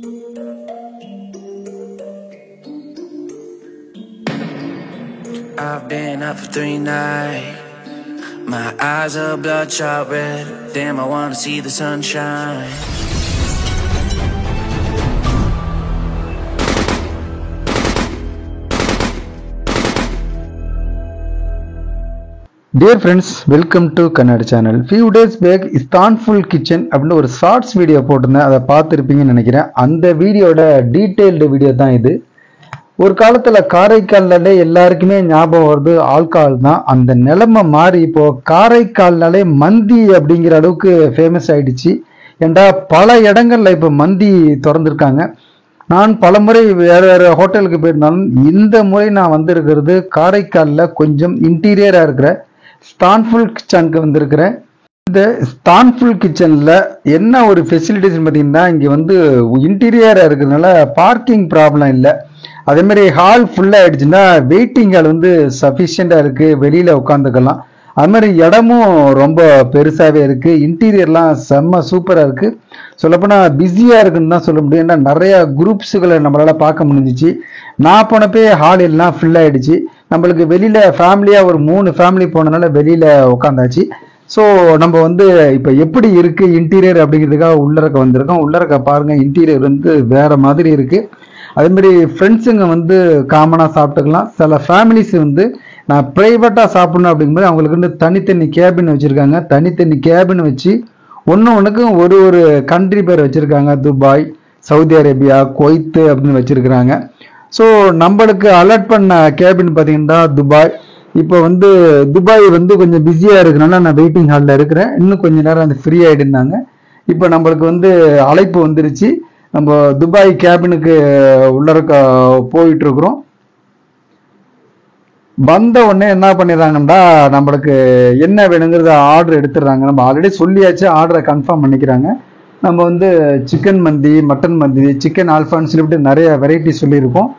I've been up for 3 nights. My eyes are bloodshot red. Damn, I wanna see the sunshine. Dear friends, welcome to Kannada channel. Few days back Istanbul kitchen அப்படினு ஒரு shorts video போட்டிருந்தேன். அதை பார்த்துருப்பீங்கன்னு நினைக்கிறேன். அந்த வீடியோட detailed video தான் இது. ஒரு காலத்துல காரைக்கால்னாலே எல்லாருக்குமே ஞாபகம் வருது ஆல்கஹால் தான். அந்த நிலைமை மாறி இப்போ காரைக்கால்னாலே மந்தி அப்படிங்கிற அளவுக்கு ஃபேமஸ் ஆயிடுச்சு. ஏண்டா பல இடங்கள்ல இப்போ மந்தி திறந்துருக்காங்க. நான் பல முறை வேற வேற ஹோட்டலுக்கு போயிருந்தாலும் இந்த முறை நான் வந்திருக்கிறது காரைக்காலில் கொஞ்சம் இன்டீரியராக இருக்கிற இஸ்தான்புல் கிச்சனுக்கு வந்திருக்கிறேன். இந்த இஸ்தான்புல் கிச்சனில் என்ன ஒரு ஃபெசிலிட்டிஸ் பார்த்தீங்கன்னா, இங்கே வந்து இன்டீரியராக இருக்கிறதுனால பார்க்கிங் ப்ராப்ளம் இல்லை. அதேமாதிரி ஹால் ஃபுல்லாக ஆயிடுச்சுன்னா வெயிட்டிங் ஹால் வந்து சஃபிஷியண்டாக இருக்குது, வெளியில் உட்காந்துக்கலாம். அது மாதிரி இடமும் ரொம்ப பெருசாகவே இருக்குது. இன்டீரியர்லாம் செம்ம சூப்பராக இருக்குது. சொல்லப்போனால் பிஸியாக இருக்குன்னு தான் சொல்ல முடியும். ஏன்னா நிறையா குரூப்ஸுகளை நம்மளால் பார்க்க முடிஞ்சிச்சு. நான் போனப்பே ஹால் எல்லாம் ஃபில் ஆகிடுச்சு. நம்மளுக்கு வெளியில் ஃபேமிலியாக ஒரு 3 ஃபேமிலி போனதுனால வெளியில் உட்காந்தாச்சு. ஸோ நம்ம வந்து இப்போ எப்படி இருக்குது இன்டீரியர் அப்படிங்கிறதுக்காக உள்ளறக்க வந்திருக்கோம். உள்ளறக்க பாருங்கள், இன்டீரியர் வந்து வேறு மாதிரி இருக்குது. அதேமாதிரி ஃப்ரெண்ட்ஸுங்க வந்து காமனாக சாப்பிட்டுக்கலாம். சில ஃபேமிலிஸ் வந்து நான் ப்ரைவேட்டாக சாப்பிட்ணும் அப்படிங்கும்போது அவங்களுக்கு வந்து தனித்தனி கேபின் வச்சுருக்காங்க. தனித்தனி கேபின் வச்சு ஒன்றுக்கும் ஒரு கண்ட்ரி பேர் வச்சுருக்காங்க. துபாய், சவுதி அரேபியா, குவைத்து அப்படின்னு வச்சுருக்குறாங்க. ஸோ நம்மளுக்கு அலர்ட் பண்ண கேபின் பார்த்தீங்கன்னா துபாய். இப்போ வந்து துபாய் வந்து கொஞ்சம் பிஸியாக இருக்கிறனால நான் வெயிட்டிங் ஹாலில் இருக்கிறேன். இன்னும் கொஞ்சம் நேரம் அந்த ஃப்ரீ ஆகிடுந்தாங்க. இப்போ நம்மளுக்கு வந்து அழைப்பு வந்துருச்சு. நம்ம துபாய் கேபினுக்கு உள்ளறக்க போயிட்டுருக்குறோம். வந்த உடனே என்ன பண்ணிடுறாங்கன்னா, நம்மளுக்கு என்ன வேணுங்கிறத ஆர்டர் எடுத்துடுறாங்க. நம்ம ஆல்ரெடி சொல்லியாச்சு, ஆர்டரை கன்ஃபார்ம் பண்ணிக்கிறாங்க. நம்ம வந்து சிக்கன் மந்தி, மட்டன் மந்தி, சிக்கன் ஆல்ஃபான்னு சொல்லிவிட்டு நிறைய வெரைட்டி சொல்லியிருக்கோம்.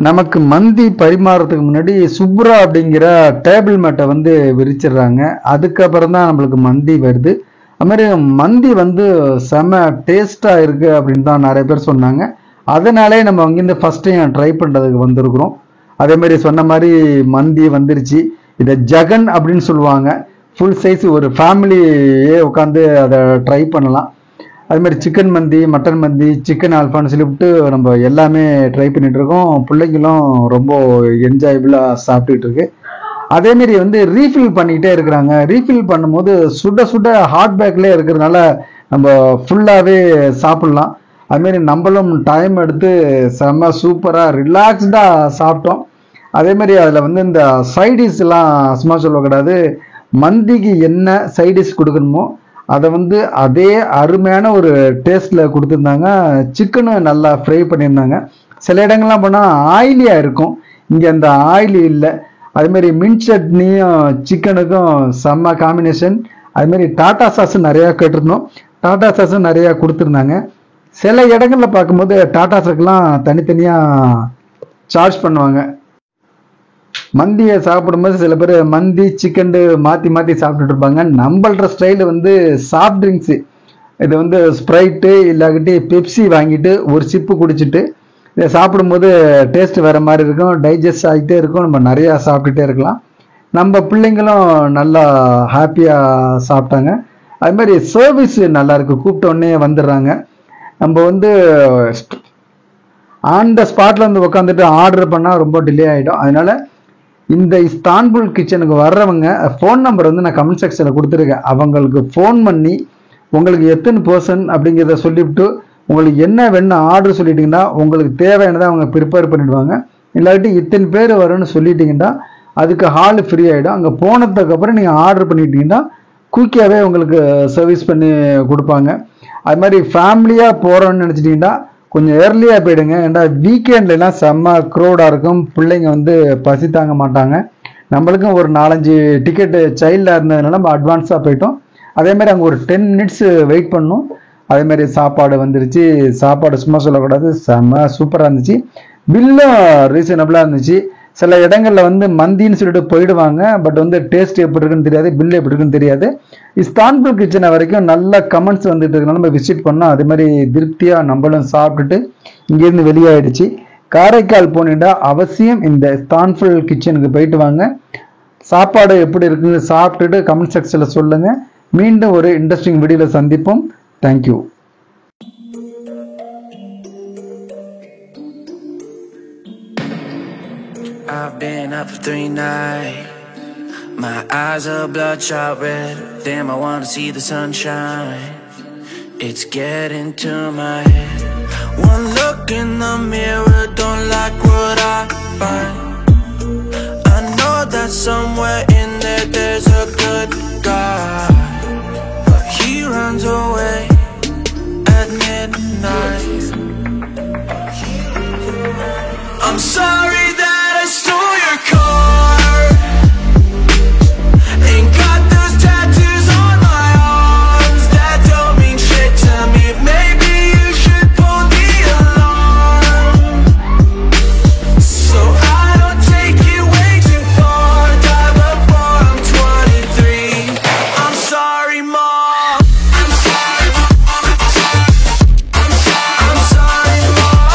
நமக்கு மந்தி பரிமாறதுக்கு முன்னாடி சுப்ரா அப்படிங்கிற டேபிள் மேட்டை வந்து விரிச்சிடுறாங்க. அதுக்கப்புறம் தான் நம்மளுக்கு மந்தி வருது. அதுமாதிரி மந்தி வந்து செம டேஸ்ட்டாக இருக்குது அப்படின்னு தான் நிறைய பேர் சொன்னாங்க. அதனாலே நம்ம அங்கேருந்து ஃபஸ்ட் டைம் ட்ரை பண்ணுறதுக்கு வந்திருக்கிறோம். அதேமாதிரி சொன்ன மாதிரி மந்தி வந்துருச்சு. இதை ஜகன் அப்படின்னு சொல்லுவாங்க. ஃபுல் சைஸ் ஒரு ஃபேமிலியே உட்காந்து அதை ட்ரை பண்ணலாம். அதுமாதிரி சிக்கன் மந்தி, மட்டன் மந்தி, சிக்கன் ஆல்ஃபான்னு சொல்லிவிட்டு நம்ம எல்லாமே ட்ரை பண்ணிகிட்டு இருக்கோம். பிள்ளைங்களும் ரொம்ப என்ஜாயபுளாக சாப்பிட்டுக்கிட்டு இருக்கு. அதேமாரி வந்து ரீஃபில் பண்ணிக்கிட்டே இருக்கிறாங்க. ரீஃபில் பண்ணும்போது சுட சுட ஹாட் பேக்லேயே இருக்கிறதுனால நம்ம ஃபுல்லாகவே சாப்பிட்லாம். அதுமாரி நம்மளும் டைம் எடுத்து செம்ம சூப்பராக ரிலாக்ஸ்டாக சாப்பிட்டோம். அதேமாதிரி அதில் வந்து இந்த சைடிஷ்லாம் சும்மா சொல்லக்கூடாது. மந்திக்கு என்ன சைடிஷ் கொடுக்கணுமோ அதை வந்து அதே அருமையான ஒரு டேஸ்ட்டில் கொடுத்துருந்தாங்க. சிக்கனும் நல்லா ஃப்ரை பண்ணியிருந்தாங்க. சில இடங்கள்லாம் போனால் ஆயிலியாக இருக்கும், இங்கே அந்த ஆயிலி இல்லை. அதுமாரி மின்ட் சட்னியும் சிக்கனுக்கும் செம்ம காம்பினேஷன். அதுமாரி டாட்டா சாஸும் நிறையா கேட்டிருந்தோம். டாட்டா சாஸும் நிறையா கொடுத்துருந்தாங்க. சில இடங்களில் பார்க்கும்போது டாட்டா சாஸ்க்கெலாம் தனித்தனியாக சார்ஜ் பண்ணுவாங்க. மந்தியை சாப்பிடும்போது சில பேர் மந்தி சிக்கன் மாற்றி சாப்பிட்டுட்டு இருப்பாங்க. நம்மளோட ஸ்டைலு வந்து சாஃப்ட் ட்ரிங்க்ஸு, இது வந்து ஸ்ப்ரைட்டு இல்லாக்கிட்டி பெப்சி வாங்கிட்டு ஒரு சிப்பு குடிச்சிட்டு இதை சாப்பிடும்போது டேஸ்ட் வேறு மாதிரி இருக்கும், டைஜஸ்ட் ஆகிட்டே இருக்கும், நம்ம நிறையா சாப்பிட்டுட்டே இருக்கலாம். நம்ம பிள்ளைங்களும் நல்லா ஹாப்பியாக சாப்பிட்டாங்க. அது மாதிரி சர்வீஸ் நல்லாயிருக்கு. கூப்பிட்டோடனே வந்துடுறாங்க. நம்ம வந்து ஆன் த ஸ்பாட்டில் வந்து உட்காந்துட்டு ஆர்டர் பண்ணால் ரொம்ப டிலே ஆகிடும். அதனால் இந்த இஸ்தான்புல் கிச்சனுக்கு வர்றவங்க ஃபோன் நம்பர் வந்து நான் கமெண்ட் செக்ஷனில் கொடுத்துருக்கேன். அவங்களுக்கு ஃபோன் பண்ணி உங்களுக்கு எத்தனை பர்சன் அப்படிங்கிறத சொல்லிவிட்டு உங்களுக்கு என்ன வேணும் ஆர்டர் சொல்லிட்டிங்கன்னா உங்களுக்கு தேவையானதை அவங்க ப்ரிப்பேர் பண்ணிவிடுவாங்க. இல்லாட்டி இத்தனை பேர் வரும்னு சொல்லிட்டிங்கன்னா அதுக்கு ஹால் ஃப்ரீ ஆகிடும். அங்கே போனதுக்கப்புறம் நீங்கள் ஆர்டர் பண்ணிட்டீங்கன்னா குயிக்காகவே உங்களுக்கு சர்வீஸ் பண்ணி கொடுப்பாங்க. அது மாதிரி ஃபேமிலியாக போகிறோன்னு நினச்சிட்டிங்கன்னா கொஞ்சம் ஏர்லியாக போயிடுங்க. ஏன்னா வீக்கெண்ட்லாம் செம்ம க்ரௌடாக இருக்கும். பிள்ளைங்க வந்து பசி தாங்க மாட்டாங்க. நம்மளுக்கும் ஒரு 4-5 டிக்கெட்டு சைல்டாக இருந்ததுனால நம்ம அட்வான்ஸாக போயிட்டோம். அதேமாதிரி அங்கே ஒரு 10 மினிட்ஸ் வெயிட் பண்ணோம். அதேமாதிரி சாப்பாடு வந்துருச்சு. சாப்பாடு சும்மா சொல்லக்கூடாது, செம்ம சூப்பராக இருந்துச்சு. பில்லும் ரீசனபிளாக இருந்துச்சு. சில இடங்களில் வந்து மந்தின்னு சொல்லிட்டு போயிடுவாங்க. பட் வந்து டேஸ்ட் எப்படி இருக்குன்னு தெரியாது, பில் எப்படி இருக்குன்னு தெரியாது. இஸ்தான்புல் கிச்சனை வரைக்கும் நல்ல கமெண்ட்ஸ் வந்துட்டு இருக்கனால நம்ம விசிட் பண்ணோம். அதே மாதிரி திருப்தியாக நம்மளும் சாப்பிட்டுட்டு இங்கேருந்து வெளியாயிடுச்சு. காரைக்கால் போனீங்கன்னா அவசியம் இந்த இஸ்தான்புல் கிச்சனுக்கு போயிட்டு வாங்க. சாப்பாடு எப்படி இருக்குன்னு சாப்பிட்டுட்டு கமெண்ட் செக்ஷனில் சொல்லுங்கள். மீண்டும் ஒரு இன்ட்ரெஸ்டிங் வீடியோவில் சந்திப்போம். Thank you. I've been up for 3 nights. My eyes are bloodshot red. Damn, I wanna see the sunshine. It's getting to my head. One look in the mirror, don't like what I find. I know that somewhere in there there's a good guy, but he runs away at midnight. I'm sorry that I stole your car. Ain't got those tattoos on my arms that don't mean shit to me. Maybe you should pull the alarm, so I don't take it way too far. Die before I'm 23. I'm sorry, Mom. I'm sorry, Mom. I'm sorry, Mom.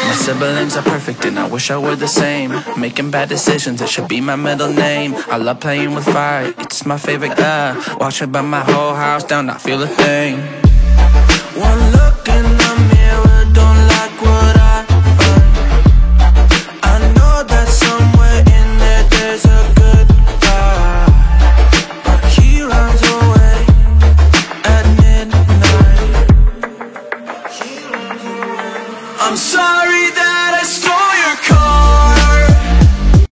My siblings are perfect and I wish I were the same. Making bad decisions, it should be my middle name. I love playing with fire, it's my favorite. Watch it burn my whole house down, not feel a thing.